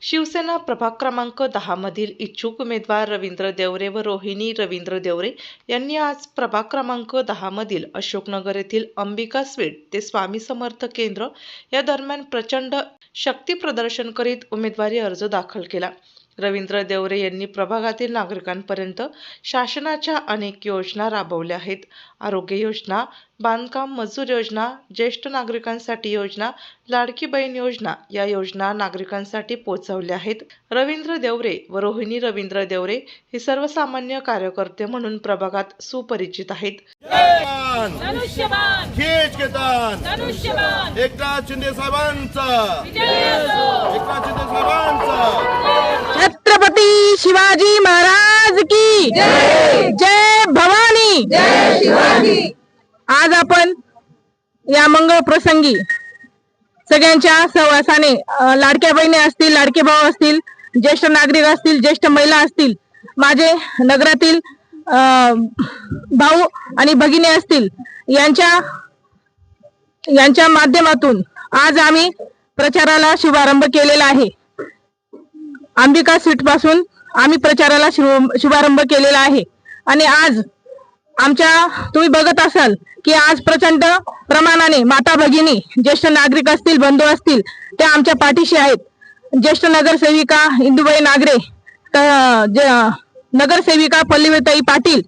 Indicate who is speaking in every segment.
Speaker 1: शिवसेना प्रभाग क्रमांक 10 मधील इच्छुक उमेदवार रवींद्र देवरे व रोहिणी रवींद्र देवरे यांनी आज प्रभाग क्रमांक 10 मधील अशोकनगर येथील अंबिका स्वीट ते स्वामी समर्थ केंद्र या दरम्यान प्रचंड शक्ती प्रदर्शन करीत उमेदवारी अर्ज दाखल केला। रवींद्र देवरे यांनी प्रभागातील नागरिकांपर्यंत शासनाच्या अनेक योजना राबवल्या आहेत। आरोग्य योजना, बांधकाम मजूर योजना, ज्येष्ठ नागरिकांसाठी योजना, लाडकी बहीण योजना या योजना नागरिकांसाठी पोहोचवल्या आहेत। रवींद्र देवरे व रोहिणी रवींद्र देवरे हे सर्वसामान्य कार्यकर्ते म्हणून प्रभागात सुपरिचित आहेत।
Speaker 2: एकनाथ शिंदे साहेबांचा, एकनाथ शिंदे साहेबांचा,
Speaker 3: छत्रपती शिवाजी महाराज की जय, जय भवानी, जय शिवाजी। आज आपण या मंगळ प्रसंगी सगळ्यांच्या सहवासाने लाडक्या बहिणी असतील, लाडके भाऊ असतील, ज्येष्ठ नागरिक असतील, ज्येष्ठ महिला असतील, माझे नगरातील भाऊ आणि भगिनी असतील, यांच्या माध्यमातून आज आम्ही प्रचाराला शुभारंभ केलेला आहे। अंबिका सीट पासून आम्ही प्रचाराला शुभारंभ केलेला आहे आणि आज तुम्ही बघत असाल की आज प्रचंड प्रमाणाने माता भगिनी, ज्येष्ठ नागरिक असतील, बंधू असतील, ते आमच्या पाठीशी आहेत। ज्येष्ठ नगरसेविका इंदुबाई नागरे, नगरसेविका पल्लवीताई पाटील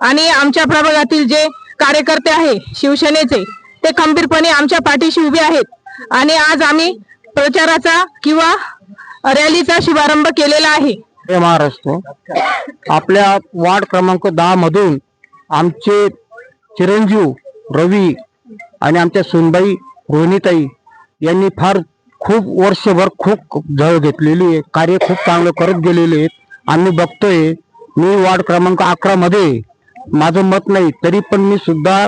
Speaker 3: आणि आमच्या प्रभागातील जे कार्यकर्ते आहे शिवसेनेचे, ते खंबीरपणे आमच्या पाठीशी उभे आहेत आणि आज आम्ही प्रचाराचा किंवा रॅलीचा शुभारंभ केलेला आहे।
Speaker 4: महाराष्ट्र आपल्या वार्ड क्रमांक 10 मधून आमचे चिरंजीव रवी आणि आमच्या सुनबाई रोहिणीताई यांनी खूप वर्षभर खूप झळ घेतलेली आहे, कार्य खूप चांगलं करत गेलेले आहेत। आम्ही बघतोय, मी वार्ड क्रमांक 11 मध्ये माझं मत नाही तरी पण मी सुद्धा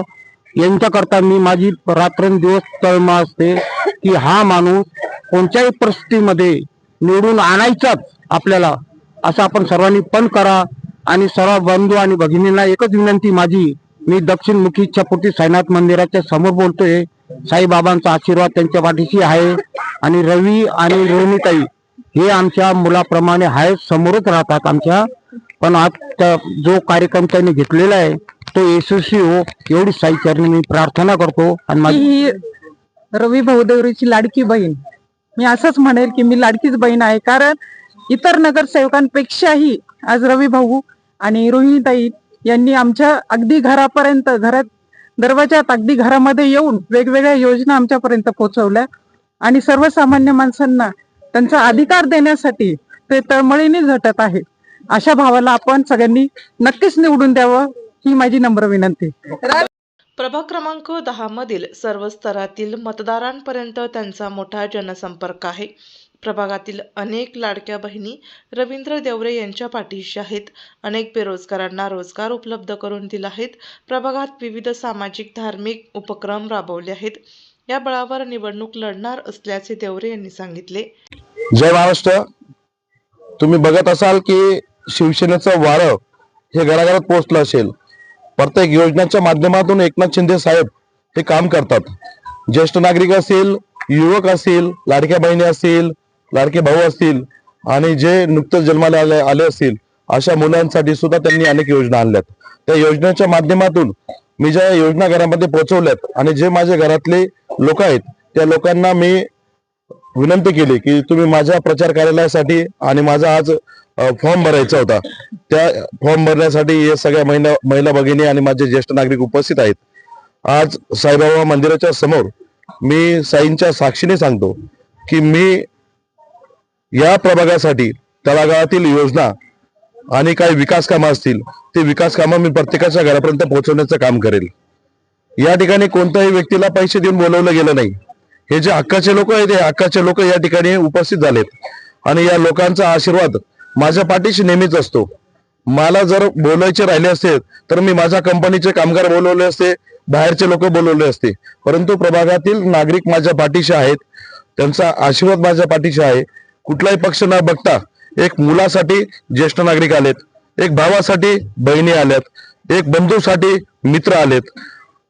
Speaker 4: यांच्याकरता मी माझी रात्रंदिवस तळमळ असते की हा माणूस कोणत्याही परिस्थितीमध्ये निवडून आणायचाच आपल्याला, असं आपण सर्वांनी पण करा। आणि सर्व बंधू आणि भगिनींना एकच विनंती माझी, मी दक्षिणमुखी इच्छापूर्ती साईनाथ मंदिराच्या समोर बोलतोय, साईबाबांचा आशीर्वाद त्यांच्या पाठीशी आहे आणि रवी आणि रोहिणीताई हे आमच्या मुलाप्रमाणे आहे, समोरच राहतात आमच्या। पण आज जो कार्यक्रम त्यांनी घेतलेला आहे तो यशस्वी हो एवढी साईचरणी मी प्रार्थना करतो। आणि माझी
Speaker 3: रवी भाऊ देवरेची लाडकी बहीण, मी असंच म्हणेल की मी लाडकीच बहीण आहे, कारण इतर नगरसेवकांपेक्षाही आज रवी भाऊ आणि रोहिणीताई यांनी आमच्या अगदी घरापर्यंत, दरवाजात अगदी घरामध्ये येऊन वेगवेगळ्या योजना आमच्यापर्यंत पोहोचवल्या आणि सर्वसामान्य माणसांना त्यांचा अधिकार देण्यासाठी ते तळमळीने झटत आहेत। अशा भावाला आपण सगळ्यांनी नक्कीच निवडून द्यावं ही माझी नम्र विनंती।
Speaker 1: प्रभाग क्रमांक 10 मधील सर्व स्तरातील मतदारांपर्यंत त्यांचा मोठा जनसंपर्क आहे। प्रभागातील अनेक लाडक्या बहिणी रवींद्र देवरे यांच्या पाठीशी आहेत। अनेक बेरोजगारांना रोजगार उपलब्ध करून दिला आहेत। प्रभागात विविध सामाजिक धार्मिक उपक्रम राबवले आहेत। या बळावर निवडणूक लढणार असल्याचे देवरे यांनी सांगितले।
Speaker 2: जय महाराष्ट्र। तुम्ही बघत असाल की शिवसेनेचं वारं हे घराघरात पोहोचलं असेल। प्रत्येक योजनेच्या माध्यमातून एकनाथ शिंदे साहेब हे काम करतात। ज्येष्ठ नागरिक असतील, युवक असतील, लाडक्या बहिणी असतील, लाडके भाऊ असतील आणि जे नुकतेच जन्माला आले असतील अशा मुलांसाठी सुद्धा त्यांनी अनेक योजना आणल्यात। त्या योजनेच्या माध्यमातून मी ज्या योजना घरामध्ये पोहोचवल्यात आणि जे माझ्या घरातले लोक आहेत त्या लोकांना मी विनंती केली की तुम्ही माझ्या प्रचार कार्यालयासाठी आणि माझा आज फॉर्म भरायचा होता, त्या फॉर्म भरण्यासाठी हे सगळ्या महिला भगिनी आणि माझे ज्येष्ठ नागरिक उपस्थित आहेत। आज साईबाबा मंदिराच्या समोर मी साईंच्या साक्षीने सांगतो की मी या प्रभागासाठी तळागाळातील योजना आणि काही विकास कामं असतील ते विकास कामं मी प्रत्येकाच्या घरापर्यंत पोहोचवण्याचं काम करेल। या ठिकाणी कोणत्याही व्यक्तीला पैसे देऊन बोलवलं गेलं नाही। हे जे हक्काचे लोक आहेत ते हक्काचे लोक या ठिकाणी उपस्थित झालेत आणि या लोकांचा आशीर्वाद माझ्या पाठीशी नेहमीच असतो। मला जर बोलायचे राहिले असते तर मी माझ्या कंपनीचे कामगार बोलवले असते, बाहेरचे लोक बोलवले असते, परंतु प्रभागातील नागरिक माझ्या पाठीशी आहेत, त्यांचा आशीर्वाद माझ्या पाठीशी आहे। कुठलाही पक्ष न बघता एक मुलासाठी ज्येष्ठ नागरिक आलेत, एक भावासाठी बहिणी आल्यात, एक बंधूसाठी मित्र आलेत,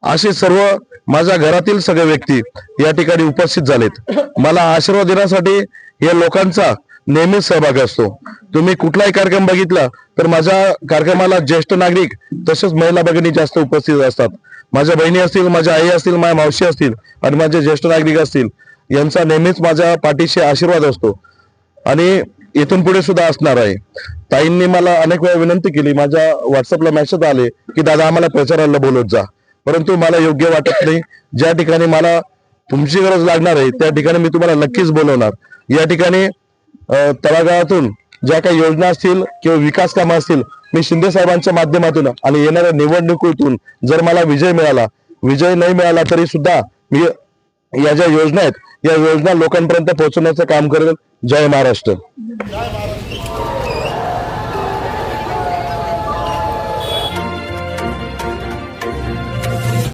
Speaker 2: असे सर्व माझ्या घरातील सगळे व्यक्ती या ठिकाणी उपस्थित झालेत। मला आशीर्वाद देण्यासाठी या लोकांचा नेहमीच सहभागी असतो. तुम्ही कुठलाही कार्यक्रम बघितला तर माझ्या कार्यक्रमाला ज्येष्ठ नागरिक तसेच महिला भगिनी जास्त उपस्थित असतात. माझ्या बहिणी असतील, माझ्या आई असतील, माझ्या मावशी असतील आणि माझे ज्येष्ठ नागरिक असतील, यांचा नेहमीच माझ्या पाठीशी आशीर्वाद असतो आणि इथून पुढे सुद्धा असणार आहे. ताईंनी मला अनेक वेळा विनंती केली, माझ्या व्हॉट्सअपला मेसेज आले की दादा आम्हाला प्रचाराला बोलवत जा, परंतु मला योग्य वाटत नाही. ज्या ठिकाणी मला तुमची गरज लागणार आहे त्या ठिकाणी मी तुम्हाला नक्कीच बोलवणार. या ठिकाणी तळागाळातून ज्या काही योजना असतील किंवा विकास कामं असतील, मी शिंदे साहेबांच्या माध्यमातून आणि येणाऱ्या निवडणुकीतून जर मला विजय नाही मिळाला तरी सुद्धा मी या ज्या योजना आहेत या योजना लोकांपर्यंत पोहोचवण्याचं काम करेल. जय महाराष्ट्र.